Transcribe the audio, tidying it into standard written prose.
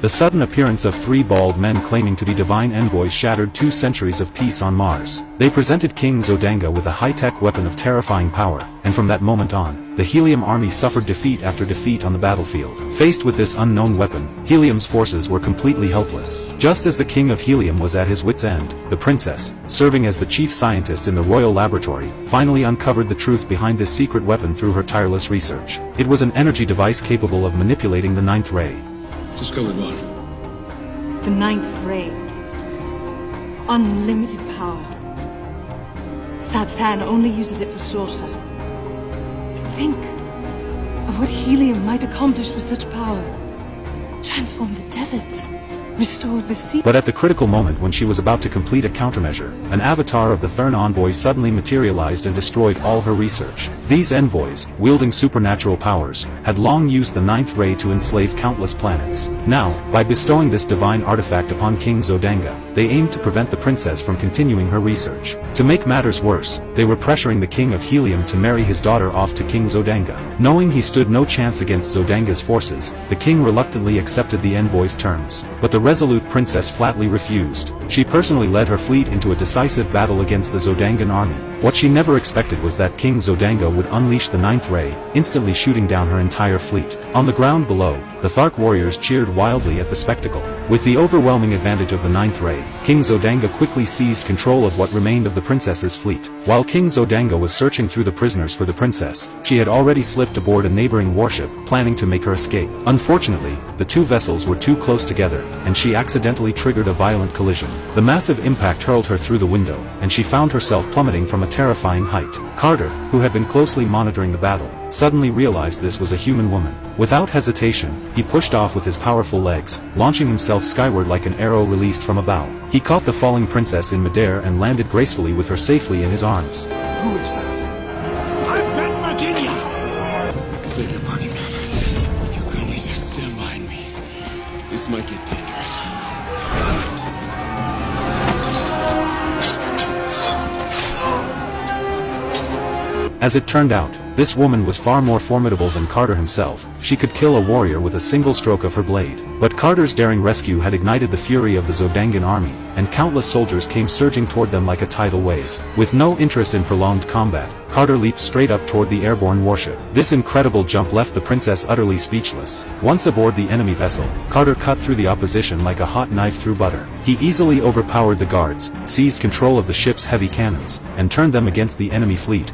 The sudden appearance of three bald men claiming to be divine envoys shattered 2 centuries of peace on Mars. They presented King Zodanga with a high-tech weapon of terrifying power, and from that moment on, the Helium army suffered defeat after defeat on the battlefield. Faced with this unknown weapon, Helium's forces were completely helpless. Just as the King of Helium was at his wit's end, the princess, serving as the chief scientist in the royal laboratory, finally uncovered the truth behind this secret weapon through her tireless research. It was an energy device capable of manipulating the ninth ray. Discovered one. The ninth ray. Unlimited power. Sathan only uses it for slaughter. But think of what Helium might accomplish with such power. Transform the deserts. Restore the sea. But at the critical moment when she was about to complete a countermeasure, an avatar of the Thurn envoy suddenly materialized and destroyed all her research. These envoys, wielding supernatural powers, had long used the ninth ray to enslave countless planets. Now, by bestowing this divine artifact upon King Zodanga, they aimed to prevent the princess from continuing her research. To make matters worse, they were pressuring the King of Helium to marry his daughter off to King Zodanga. Knowing he stood no chance against Zodanga's forces, the king reluctantly accepted the envoy's terms. But the resolute princess flatly refused. She personally led her fleet into a decisive battle against the Zodangan army. What she never expected was that King Zodanga would unleash the ninth ray, instantly shooting down her entire fleet. On the ground below, the Thark warriors cheered wildly at the spectacle. With the overwhelming advantage of the ninth ray, King Zodanga quickly seized control of what remained of the princess's fleet. While King Zodanga was searching through the prisoners for the princess, she had already slipped aboard a neighboring warship, planning to make her escape. Unfortunately, the two vessels were too close together, and she accidentally triggered a violent collision. The massive impact hurled her through the window, and she found herself plummeting from a terrifying height. Carter, who had been closely monitoring the battle, suddenly realized this was a human woman. Without hesitation, he pushed off with his powerful legs, launching himself skyward like an arrow released from a bow. He caught the falling princess in midair and landed gracefully with her safely in his arms. Who is that? I'm Ben Virginia! Think of running. If you kindly just stand behind me, this might get dangerous. As it turned out, this woman was far more formidable than Carter himself. She could kill a warrior with a single stroke of her blade. But Carter's daring rescue had ignited the fury of the Zodangan army, and countless soldiers came surging toward them like a tidal wave. With no interest in prolonged combat, Carter leaped straight up toward the airborne warship. This incredible jump left the princess utterly speechless. Once aboard the enemy vessel, Carter cut through the opposition like a hot knife through butter. He easily overpowered the guards, seized control of the ship's heavy cannons, and turned them against the enemy fleet.